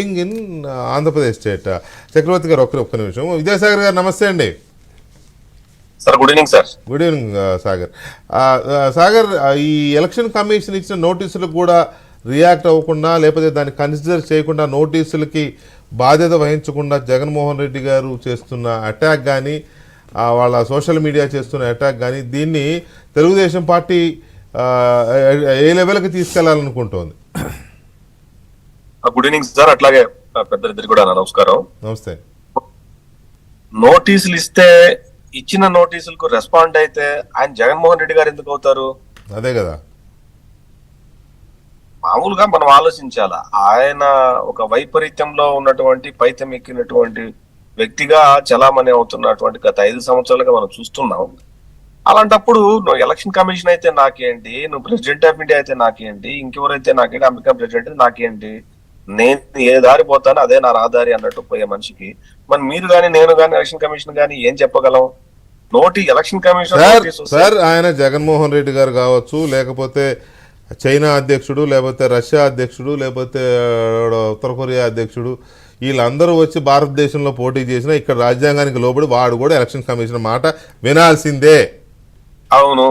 In Andhra Pradesh state. చక్రవర్తి గారు ఒక్క నిమిషం. విద్యాసాగర్ గారు నమస్తే అండి. Sir good evening sir. Good evening Sagar. Sagar, ఈ ఎలక్షన్ కమిషన్ ఇచ్చిన నోటీసులకు కూడా రియాక్ట్ అవ్వకుండా, లేకపోతే దాన్ని కన్సిడర్ చేయకుండా, నోటీసులకి బాధ్యత వహించకుండా జగన్మోహన్ రెడ్డి గారు చేస్తున్న అటాక్ కానీ, వాళ్ళ సోషల్ మీడియా చేస్తున్న అటాక్ కానీ, దీన్ని తెలుగుదేశం పార్టీ ఏ లెవెల్కి తీసుకెళ్లాలనుకుంటోంది? Good evening sir. అట్లాగే పెద్దలిద్దరు కూడా నమస్కారం. నమస్తే. నోటీసులు ఇచ్చిన నోటీసులకు రెస్పాండ్ అయితే ఆయన జగన్మోహన్ రెడ్డి గారు ఎందుకు అవుతారు? అదే కదా. మామూలుగా మనం ఆలోచించాలా. ఆయన ఒక వైపరీత్యంలో ఉన్నటువంటి పైతం ఎక్కినటువంటి వ్యక్తిగా చలామణి అవుతున్నటువంటి గత 5 సంవత్సరాలుగా మనం చూస్తున్నాం. అలాంటప్పుడు నువ్వు ఎలక్షన్ కమిషన్ అయితే నాకేంటి, నువ్వు ప్రెసిడెంట్ ఆఫ్ ఇండియా అయితే నాకేంటి, ఇంకెవరైతే నాకేంటి, అమెరికన్ ప్రెసిడెంట్ అయితే నాకేంటి, నేను ఏ దారి పోతానో అదే నా రహదారి అన్నట్టు పోయే మనిషికి మరి మీరు గాని నేను గాని ఎలక్షన్ కమిషన్ గాని ఏం చెప్పగలం? ఎలక్షన్ కమిషన్ సార్, ఆయన జగన్మోహన్ రెడ్డి గారు కావచ్చు, లేకపోతే చైనా అధ్యక్షుడు, లేకపోతే రష్యా అధ్యక్షుడు, లేకపోతే ఉత్తర కొరియా అధ్యక్షుడు, వీళ్ళందరూ వచ్చి భారతదేశంలో పోటీ చేసినా ఇక్కడ రాజ్యాంగానికి లోబడి వాడు కూడా ఎలక్షన్ కమిషన్ మాట వినాల్సిందే. అవును.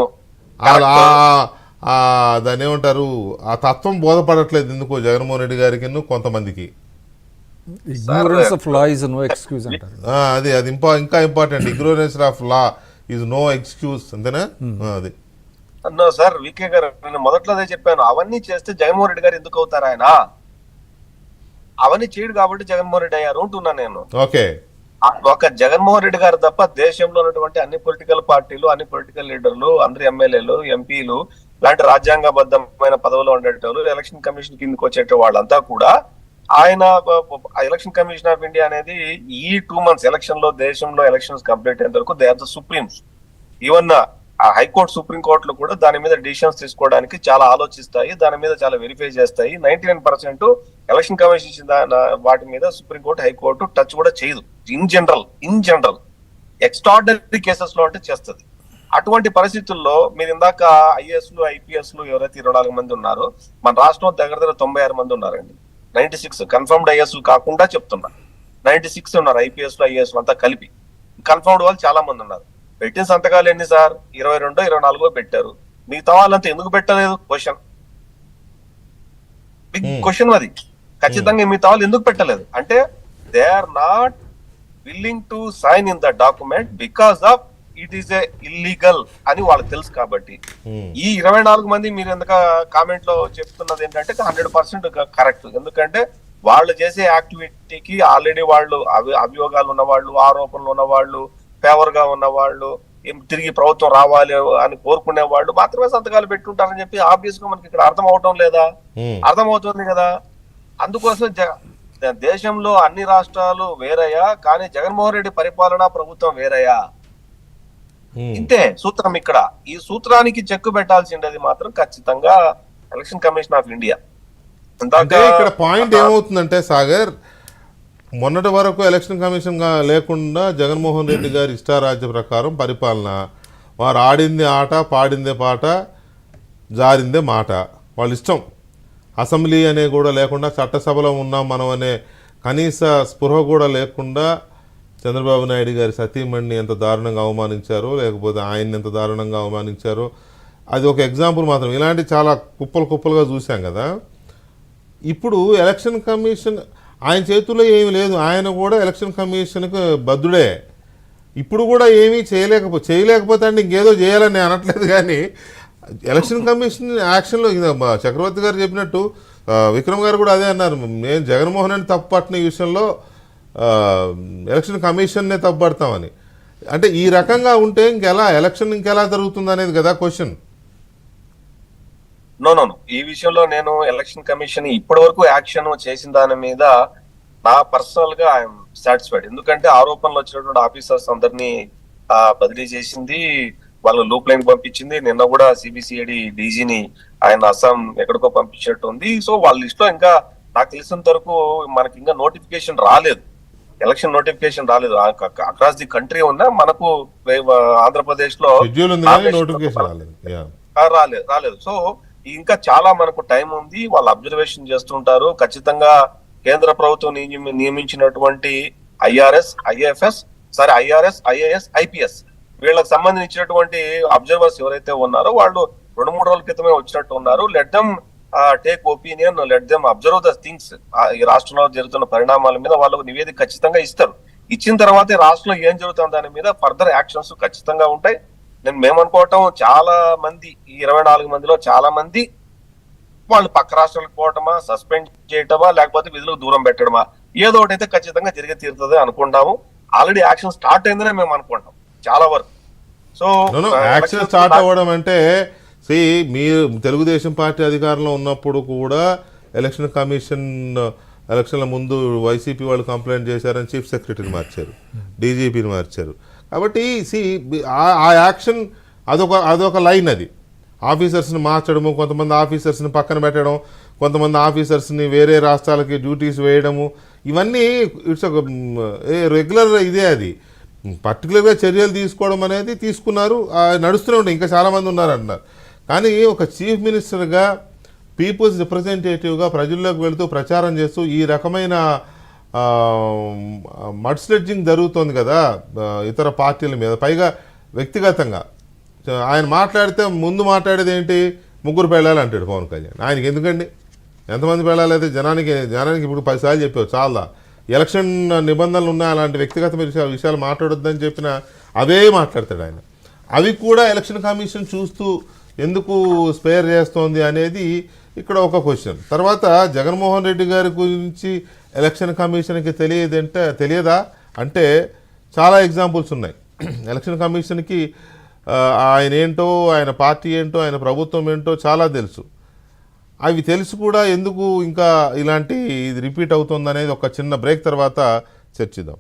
దాన్ని ఏమంటారు, ఆ తత్వం బోధపడట్లేదు ఎందుకో జగన్మోహన్ రెడ్డి గారికి కొంతమందికి. అది ఇంకా important. Ignorance of law is no excuse, అంతేనా? అది సార్ వికే గారు, నేను మొదట్లో అదే చెప్పాను. అవన్నీ చేస్తే జగన్మోహన్ రెడ్డి గారు ఎందుకు అవుతారు? ఆయన అవన్నీ చేయడు కాబట్టి జగన్మోహన్ రెడ్డి అయ్యారు అంటున్నా నేను. ఓకే. ఒక జగన్మోహన్ రెడ్డి గారు తప్ప దేశంలో ఉన్నటువంటి అన్ని పొలిటికల్ పార్టీలు, అన్ని పొలిటికల్ లీడర్లు, అందరు ఎమ్మెల్యేలు, ఎంపీలు, లాంటి రాజ్యాంగబద్ధమైన పదవులు ఉండేటోళ్ళు, ఎలక్షన్ కమిషన్ కిందకి వచ్చేట వాళ్ళంతా కూడా ఆయన ఎలక్షన్ కమిషన్ ఆఫ్ ఇండియా అనేది ఈ 2 months ఎలక్షన్ లో, దేశంలో ఎలక్షన్స్ కంప్లీట్ అయిన వరకు దే ఆర్ ద సుప్రీమ్స్. ఈవెన్ ఆ హైకోర్టు, సుప్రీం కోర్టులు కూడా దాని మీద డిసిషన్స్ తీసుకోవడానికి చాలా ఆలోచిస్తాయి, దాని మీద చాలా వెరిఫై చేస్తాయి. 99% ఎలక్షన్ కమిషన్ ఇచ్చిన వాటి మీద సుప్రీంకోర్టు, హైకోర్టు టచ్ కూడా చేయదు. ఇన్ జనరల్ ఎక్స్ట్రాడినరీ కేసెస్ లో అంటే చేస్తుంది. అటువంటి పరిస్థితుల్లో మీరు ఇందాక ఐఏఎస్లు, ఐపీఎస్లు ఎవరైతే 24 మంది ఉన్నారో, మన రాష్ట్రంలో దగ్గర 96 మంది ఉన్నారండి. 96 కన్ఫర్మ్డ్ ఐఏఎస్ కాకుండా చెప్తున్నా, 96 ఉన్నారు ఐపీఎస్లు, ఐఏఎస్లు అంతా కలిపి. కన్ఫర్మ్డ్ వాళ్ళు చాలా మంది ఉన్నారు. పెట్టిన సంతకాలు ఎన్ని సార్? 22, 24 పెట్టారు. మిగతా వాళ్ళంతా ఎందుకు పెట్టలేదు? బిగ్ క్వశ్చన్ అది. ఖచ్చితంగా మిగతా వాళ్ళు ఎందుకు పెట్టలేదు అంటే they are not willing to sign in the document because of it is a illegal అని వాళ్ళకి తెలుసు. కాబట్టి ఈ 24 మంది మీరు ఎందుక కామెంట్ లో చెప్తున్నది ఏంటంటే 100% కరెక్ట్. ఎందుకంటే వాళ్ళు చేసే యాక్టివిటీకి ఆల్రెడీ వాళ్ళు అభియోగాలు ఉన్నవాళ్ళు, ఆరోపణలు ఉన్నవాళ్ళు, ఫేవర్ గా ఉన్న వాళ్ళు, తిరిగి ప్రభుత్వం రావాలి అని కోరుకునే వాళ్ళు మాత్రమే సంతకాలు పెట్టుంటారని చెప్పి ఆబ్వియస్ గా మనకి ఇక్కడ అర్థం అవటం లేదా? అర్థమవుతుంది కదా. అందుకోసం దేశంలో అన్ని రాష్ట్రాలు వేరయ్యా, కానీ జగన్మోహన్ రెడ్డి పరిపాలన ప్రభుత్వం వేరయ్యా. ఇంతే సూత్రం. ఇక్కడ ఈ సూత్రానికి చెక్కు పెట్టాల్సిండేది మాత్రం ఖచ్చితంగా ఎలక్షన్ కమిషన్ ఆఫ్ ఇండియా. ఇక్కడ పాయింట్ ఏమవుతుందంటే సాగర్, మొన్నటి వరకు ఎలక్షన్ కమిషన్ లేకుండా జగన్మోహన్ రెడ్డి గారి ఇష్టారాజ్య ప్రకారం పరిపాలన, వారు ఆడిందే ఆట, పాడిందే పాట, జారిందే మాట, వాళ్ళ ఇష్టం. అసెంబ్లీ అనే కూడా లేకుండా, చట్టసభలో ఉన్నాం మనం అనే కనీస స్పృహ కూడా లేకుండా చంద్రబాబు నాయుడు గారి సతీమణిని ఎంత దారుణంగా అవమానించారో, లేకపోతే ఆయన్ని ఎంత దారుణంగా అవమానించారో అది ఒక ఎగ్జాంపుల్ మాత్రం. ఇలాంటి చాలా కుప్పలుగా చూసాం కదా. ఇప్పుడు ఎలక్షన్ కమిషన్ ఆయన చేతుల్లో ఏమీ లేదు, ఆయన కూడా ఎలక్షన్ కమిషన్కు బద్దుడే. ఇప్పుడు కూడా ఏమీ చేయలేకపోతే అంటే ఇంకేదో చేయాలని నేను అనట్లేదు, కానీ ఎలక్షన్ కమిషన్ యాక్షన్లో చక్రవర్తి గారు చెప్పినట్టు విక్రమ్ గారు కూడా అదే అన్నారు. నేను జగన్మోహన్ రెడ్డి తప్పు పట్టిన ఈ విషయంలో ఎలక్షన్ కమిషన్నే తప్పుపడతామని. అంటే ఈ రకంగా ఉంటే ఎలక్షన్ ఇంకెలా జరుగుతుంది అనేది కదా క్వశ్చన్. నో ఈ విషయంలో నేను ఎలక్షన్ కమిషన్ ఇప్పటి వరకు యాక్షన్ చేసిన దాని మీద నా పర్సనల్ గా ఐఎమ్ సాటిస్ఫైడ్. ఎందుకంటే ఆరోపణలు వచ్చినటువంటి ఆఫీసర్స్ అందరినీ బదిలీ చేసింది, వాళ్ళు లూప్ లైన్ పంపించింది. నిన్న కూడా సిబిసిఐడి డీజీని ఆయన అస్సాం ఎక్కడికో పంపించినట్టు ఉంది. సో వాళ్ళ లిస్ట్ లో ఇంకా నాకు తెలిసినంత వరకు మనకి ఇంకా నోటిఫికేషన్ రాలేదు, ఎలక్షన్ నోటిఫికేషన్ రాలేదు. అక్రాస్ ది కంట్రీ ఉన్నా మనకు ఆంధ్రప్రదేశ్ లో రాలేదు. సో ఇంకా చాలా మనకు టైం ఉంది. వాళ్ళు అబ్జర్వేషన్ చేస్తుంటారు. ఖచ్చితంగా కేంద్ర ప్రభుత్వం నియమించినటువంటి ఐఆర్ఎస్, ఐఏఎస్, ఐపీఎస్ వీళ్ళకి సంబంధించినటువంటి అబ్జర్వర్స్ ఎవరైతే ఉన్నారో వాళ్ళు 2-3 రోజుల క్రితమే వచ్చినట్టు ఉన్నారు. Let them take opinion, let them observe the things. ఈ రాష్ట్రంలో జరుగుతున్న పరిణామాల మీద వాళ్ళకు నివేదిక ఖచ్చితంగా ఇస్తారు. ఇచ్చిన తర్వాతే రాష్ట్రంలో ఏం జరుగుతుంది దాని మీద ఫర్దర్ యాక్షన్స్ ఖచ్చితంగా ఉంటాయి. మేము అనుకోవటం చాలా మంది, ఈ 24 మందిలో చాలా మంది వాళ్ళు పక్క రాష్ట్రాలకు పోవటమా, సస్పెండ్ చేయటమా, లేకపోతే విధులకు దూరం పెట్టడమా, ఏదో ఒకటి అయితే ఖచ్చితంగా జరిగి తీరుతుంది అనుకుంటాము. ఆల్రెడీ యాక్షన్ స్టార్ట్ అయిందనే మేము అనుకుంటాం చాలా వరకు. సో యాక్షన్ స్టార్ట్ అవ్వడం అంటే మీరు తెలుగుదేశం పార్టీ అధికారంలో ఉన్నప్పుడు కూడా ఎలక్షన్ కమిషన్ ఎలక్షన్ల ముందు వైసీపీ వాళ్ళు కంప్లైంట్ చేశారని చీఫ్ సెక్రటరీని మార్చారు, డీజీపీని మార్చారు. కాబట్టి ఆ యాక్షన్ అదొక లైన్. అది ఆఫీసర్స్ని మార్చడము, కొంతమంది ఆఫీసర్స్ని పక్కన పెట్టడం, కొంతమంది ఆఫీసర్స్ని వేరే రాష్ట్రాలకి డ్యూటీస్ వేయడము, ఇవన్నీ ఇట్స్ ఒక రెగ్యులర్ ఇదే. అది పర్టికులర్గా చర్యలు తీసుకోవడం అనేది తీసుకున్నారు, నడుస్తూనే ఉంటాయి. ఇంకా చాలామంది ఉన్నారు అంటున్నారు. కానీ ఒక చీఫ్ మినిస్టర్గా, పీపుల్స్ రిప్రజెంటేటివ్గా ప్రజల్లోకి వెళుతూ ప్రచారం చేస్తూ ఈ రకమైన మడ్ స్లెడ్జింగ్ జరుగుతోంది కదా ఇతర పార్టీల మీద, పైగా వ్యక్తిగతంగా ఆయన మాట్లాడితే ముందు మాట్లాడేది ఏంటి, 3 పెళ్ళాలి అంటాడు పవన్ కళ్యాణ్. ఆయనకి ఎందుకండి, ఎంతమంది పెళ్ళాలి? అయితే జనానికి ఇప్పుడు 10 సార్లు చెప్పావు చాలా. ఎలక్షన్ నిబంధనలు ఉన్నాయి, అలాంటి వ్యక్తిగత విషయాలు మాట్లాడొద్దని చెప్పిన అవే మాట్లాడతాడు ఆయన. అవి కూడా ఎలక్షన్ కమిషన్ చూస్తూ ఎందుకు స్పేర్ చేస్తోంది అనేది ఇక్కడ ఒక క్వశ్చన్. తర్వాత జగన్మోహన్ రెడ్డి గారి గురించి ఎలక్షన్ కమిషన్కి తెలియదా అంటే చాలా ఎగ్జాంపుల్స్ ఉన్నాయి. ఎలక్షన్ కమిషన్కి ఆయన ఏంటో, ఆయన పార్టీ ఏంటో, ఆయన ప్రభుత్వం ఏంటో చాలా తెలుసు. అవి తెలుసు కూడా ఎందుకు ఇంకా ఇలాంటి ఇది రిపీట్ అవుతుంది అనేది ఒక చిన్న బ్రేక్ తర్వాత చర్చిద్దాం.